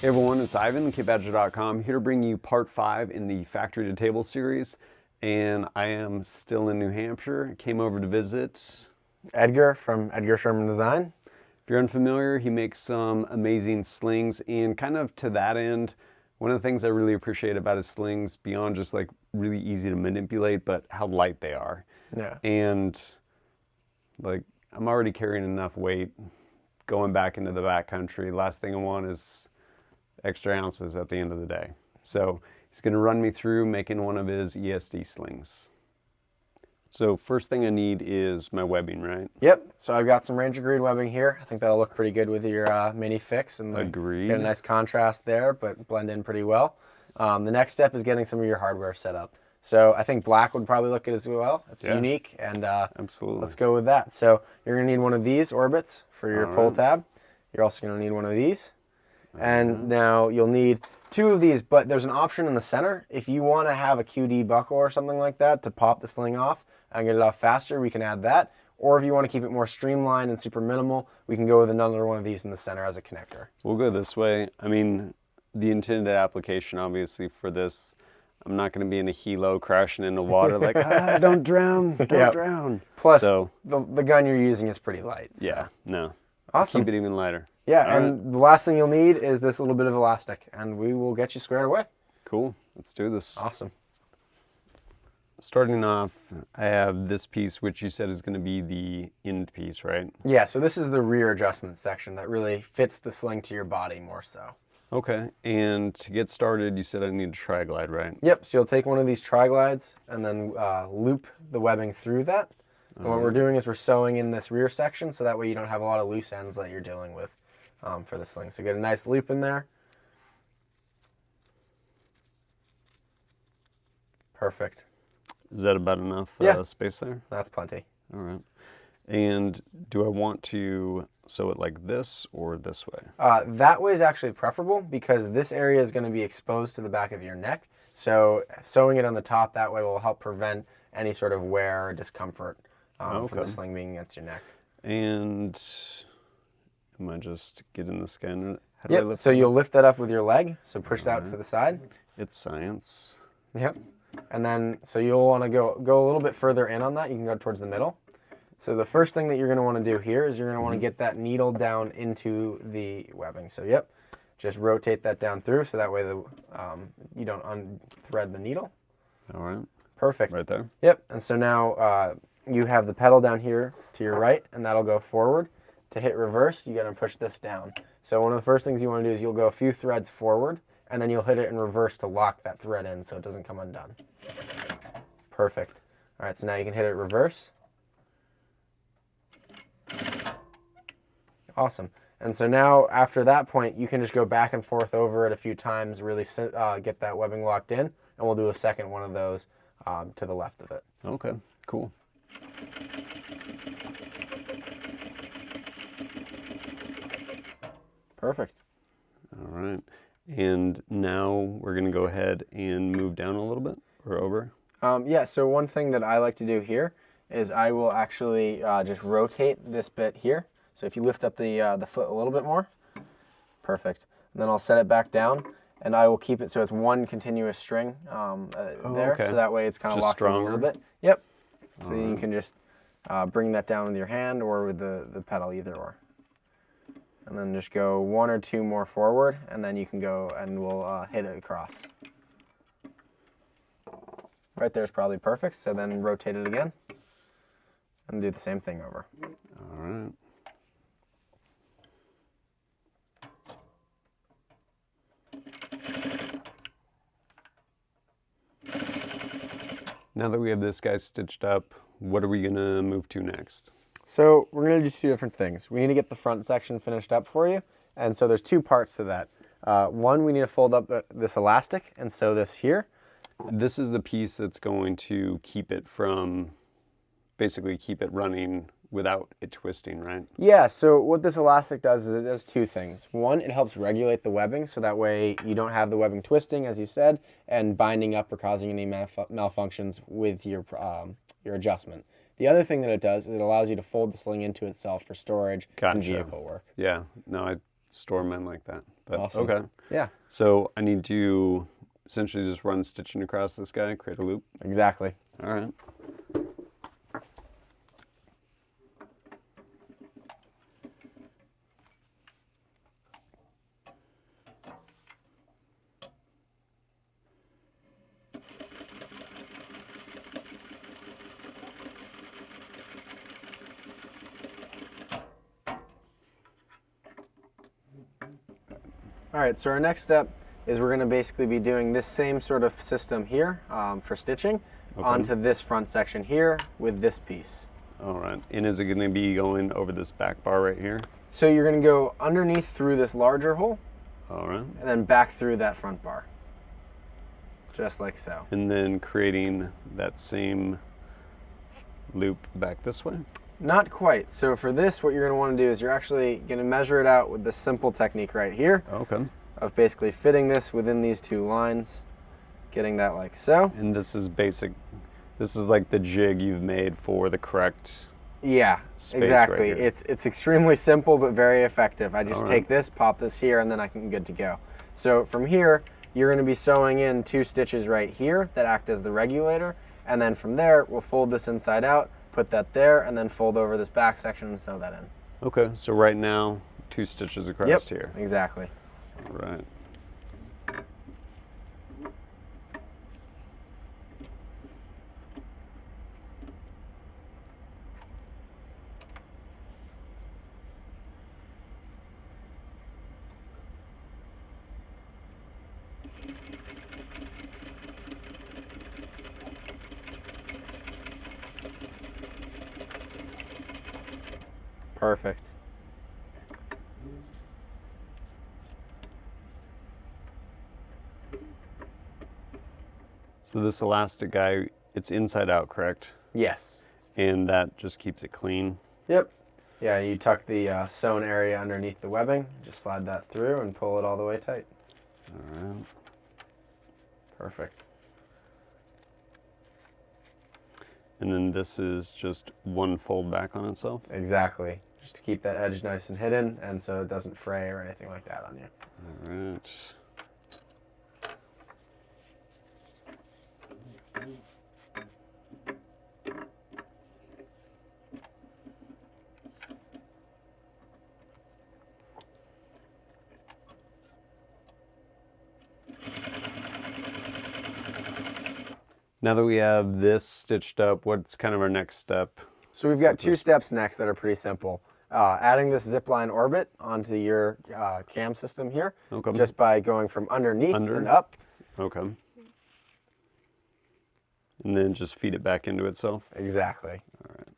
Hey everyone, it's Ivan, KBadger.com, here to bring you part 5 in the Factory to Table series. And I am still in New Hampshire. Came over to visit Edgar from Edgar Sherman Design. If you're unfamiliar, he makes some amazing slings, and kind of to that end, one of the things I really appreciate about his slings, beyond just like really easy to manipulate, but how light they are. Yeah. And like, I'm already carrying enough weight going back into the backcountry. Last thing I want is extra ounces at the end of the day. So he's going to run me through making one of his ESD slings. So first thing I need is my webbing, right? Yep. So I've got some Ranger green webbing here. I think that'll look pretty good with your MiniFix, and Agreed. get a nice contrast there, but blend in pretty well. The next step is getting some of your hardware set up. So I think black would probably look good as well. It's unique, and absolutely. Let's go with that. So you're going to need one of these orbits for your pull tab. You're also going to need one of these. And now you'll need 2 of these, but there's an option in the center. If you want to have a QD buckle or something like that to pop the sling off and get it off faster, we can add that. Or if you want to keep it more streamlined and super minimal, we can go with another one of these in the center as a connector. We'll go this way. I mean, the intended application, obviously, for this, I'm not going to be in a helo crashing into water like, don't drown, don't drown. Plus, the gun you're using is pretty light. So. Yeah, no. Awesome. Keep it even lighter. Yeah, and the last thing you'll need is this little bit of elastic, and we will get you squared away. Cool. Let's do this. Awesome. Starting off, I have this piece, which you said is going to be the end piece, right? Yeah, so this is the rear adjustment section that really fits the sling to your body more so. Okay, and to get started, you said I need a tri-glide, right? Yep, so you'll take one of these tri-glides and then loop the webbing through that. And what we're doing is we're sewing in this rear section, so that way you don't have a lot of loose ends that you're dealing with for the sling. So get a nice loop in there. Perfect. Is that about enough space there? That's plenty. All right. And do I want to sew it like this or this way? That way is actually preferable because this area is going to be exposed to the back of your neck. So sewing it on the top that way will help prevent any sort of wear or discomfort from the sling being against your neck. And am I just getting this guy? Yep, so you'll lift that up with your leg, so push that to the side. It's science. Yep. And then, so you'll want to go a little bit further in on that. You can go towards the middle. So the first thing that you're going to want to do here is you're going to want to get that needle down into the webbing. So yep, just rotate that down through so that way you don't unthread the needle. All right. Perfect. Right there? Yep. And so now you have the pedal down here to your right, and that'll go forward. To hit reverse, you got to push this down. So one of the first things you want to do is you'll go a few threads forward, and then you'll hit it in reverse to lock that thread in so it doesn't come undone. Perfect. All right, so now you can hit it reverse. Awesome. And so now after that point, you can just go back and forth over it a few times, really get that webbing locked in, and we'll do a second one of those to the left of it. Okay, cool. Perfect. All right. And now we're going to go ahead and move down a little bit or over. Yeah, so one thing that I like to do here is I will actually just rotate this bit here. So if you lift up the foot a little bit more, perfect. And then I'll set it back down, and I will keep it so it's one continuous string there. Okay. So that way it's kind of locked in a little bit. Yep. So you can just bring that down with your hand or with the pedal, either or. And then just go 1 or 2 more forward, and then you can go and we'll hit it across. Right there is probably perfect, so then rotate it again and do the same thing over. All right. Now that we have this guy stitched up, what are we going to move to next? So we're going to do 2 different things. We need to get the front section finished up for you. And so there's 2 parts to that. One, we need to fold up this elastic and sew this here. This is the piece that's going to keep it from, basically keep it running without it twisting, right? Yeah, so what this elastic does is it does 2 things. One, it helps regulate the webbing, so that way you don't have the webbing twisting, as you said, and binding up or causing any malfunctions with your adjustment. The other thing that it does is it allows you to fold the sling into itself for storage and vehicle work. Yeah, no, I store mine like that. But Awesome. okay. Yeah, So I need to essentially just run stitching across this guy, create a loop. exactly. All right. All right, so our next step is we're going to basically be doing this same sort of system here for stitching onto this front section here with this piece. All right. And is it going to be going over this back bar right here? So you're going to go underneath through this larger hole All right. and then back through that front bar, just like so. And then creating that same loop back this way. Not quite. So for this, what you're going to want to do is you're actually going to measure it out with this simple technique right here Okay. of basically fitting this within these two lines, getting that like so. And this is basic. This is like the jig you've made for the correct. Yeah, Space exactly. right here. It's extremely simple but very effective. I just All right. take this, pop this here, and then I can good to go. So from here, you're going to be sewing in 2 stitches right here that act as the regulator, and then from there, we'll fold this inside out, put that there, and then fold over this back section and sew that in. Okay. So right now, 2 stitches across here. Exactly. All right. Perfect. So this elastic guy, it's inside out, correct? Yes. And that just keeps it clean. Yep. Yeah, you tuck the sewn area underneath the webbing, just slide that through and pull it all the way tight. All right. Perfect. And then this is just one fold back on itself. Exactly. Just to keep that edge nice and hidden and so it doesn't fray or anything like that on you. All right. Now that we have this stitched up, what's kind of our next step? So we've got 2 steps next that are pretty simple. Adding this zipline orbit onto your cam system here, Okay. just by going from underneath Under. and up. Okay. And then just feed it back into itself. Exactly. All right.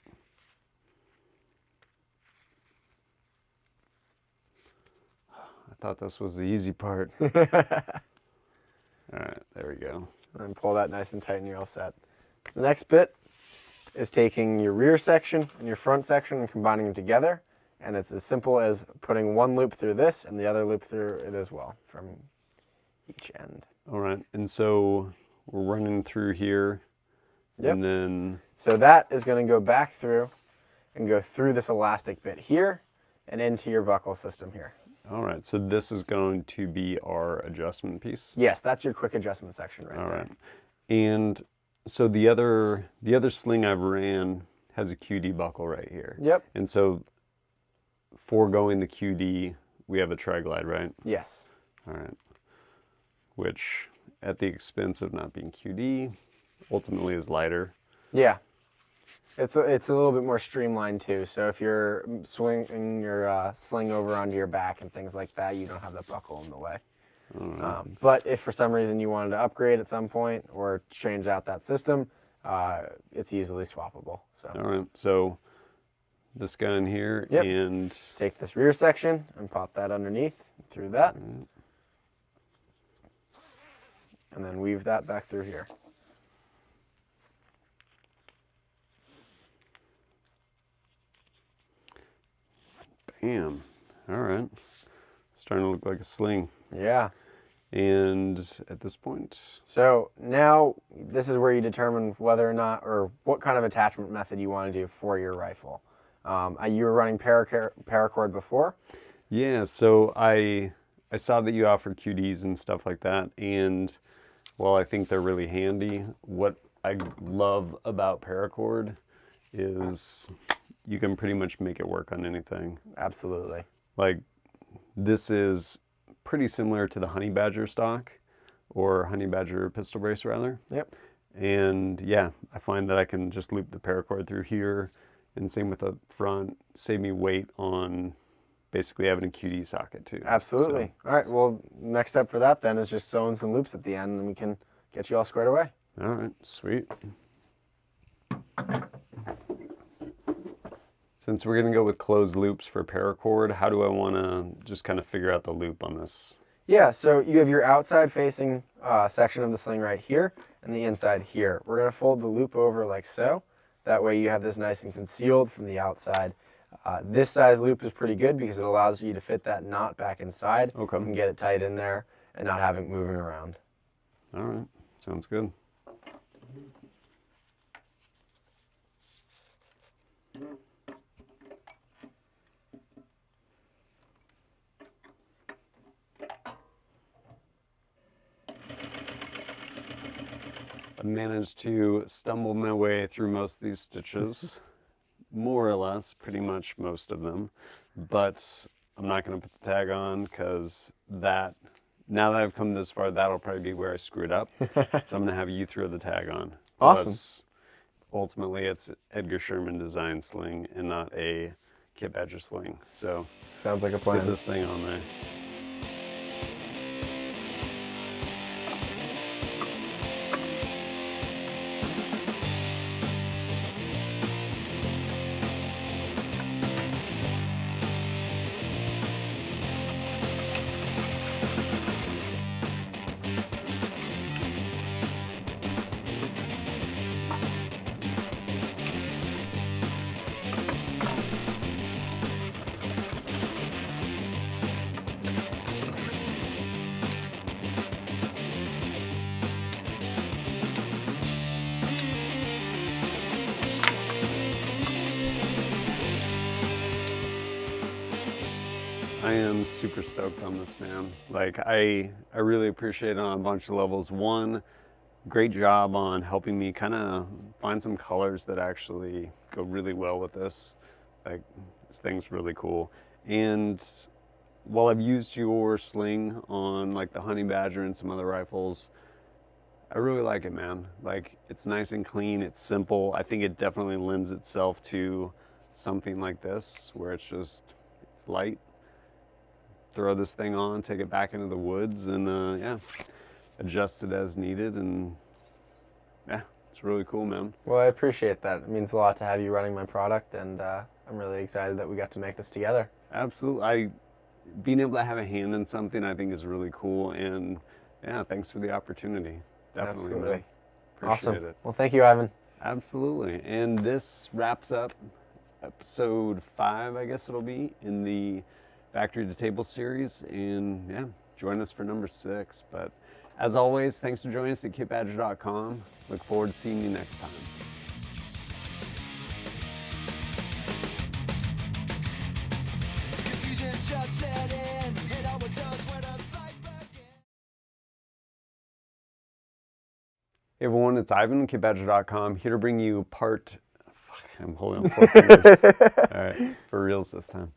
I thought this was the easy part. All right, there we go. And pull that nice and tight and you're all set. The next bit is taking your rear section and your front section and combining them together. And it's as simple as putting one loop through this and the other loop through it as well from each end. All right, and so we're running through here. Yep. And then, So that is going to go back through and go through this elastic bit here and into your buckle system here. all right, so this is going to be our adjustment piece. Yes, that's your quick adjustment section right All there. right. And so the other sling I've ran has a QD buckle right here. Yep. And so foregoing the QD, we have a tri-glide, right? Yes. All right. Which, at the expense of not being QD, ultimately is lighter. Yeah. It's a little bit more streamlined too. So if you're swinging your sling over onto your back and things like that, you don't have that buckle in the way. But if for some reason you wanted to upgrade at some point or change out that system, it's easily swappable. So All right. So this guy in here, Yep. and take this rear section and pop that underneath through that. And then weave that back through here. bam. All right. Starting to look like a sling. Yeah. And at this point, So now this is where you determine whether or not, or what kind of attachment method you want to do for your rifle. You were running paracord before? yeah, so I I saw that you offer QDs and stuff like that, and while I think they're really handy, what I love about Paracord is you can pretty much make it work on anything. Absolutely. Like, this is pretty similar to the Honey Badger stock, or Honey Badger pistol brace rather. Yep. And yeah, I find that I can just loop the paracord through here, and same with the front, save me weight on basically having a QD socket too. Absolutely. So, all right, well, next step for that then is just sewing some loops at the end, and we can get you all squared away. all right, sweet. Since we're gonna go with closed loops for paracord, how do I wanna just kind of figure out the loop on this? Yeah, so you have your outside facing section of the sling right here and the inside here. We're going to fold the loop over like so. That way you have this nice and concealed from the outside. This size loop is pretty good because it allows you to fit that knot back inside. Okay. You can get it tight in there and not have it moving around. All right, sounds good. I managed to stumble my way through most of these stitches, more or less, pretty much most of them, but I'm not going to put the tag on because that, now that I've come this far, that'll probably be where I screwed up. So I'm going to have you throw the tag on. Awesome. Plus, ultimately, it's Edgar Sherman Design sling and not a Kit Badger sling. So Sounds like a let's get plan. this thing on there. I am super stoked on this, man. Like, I really appreciate it on a bunch of levels. One, great job on helping me kind of find some colors that actually go really well with this. Like, this thing's really cool. And while I've used your sling on like the Honey Badger and some other rifles, I really like it, man. Like, it's nice and clean, it's simple. I think it definitely lends itself to something like this, where it's light. Throw this thing on, take it back into the woods, and yeah, adjust it as needed, and yeah, it's really cool, man. Well, I appreciate that. It means a lot to have you running my product, and I'm really excited that we got to make this together. Absolutely. Being able to have a hand in something, I think, is really cool, and yeah, thanks for the opportunity. Definitely, Absolutely. man. Appreciate Awesome. it. Well, thank you, Ivan. Absolutely. And this wraps up episode 5, I guess it'll be, in the Factory to Table series, and yeah, join us for number 6. But as always, thanks for joining us at kitbadger.com. Look forward to seeing you next time. Hey everyone, it's Ivan, kitbadger.com, here to bring you I'm holding up 4 fingers. All right, for reals this time.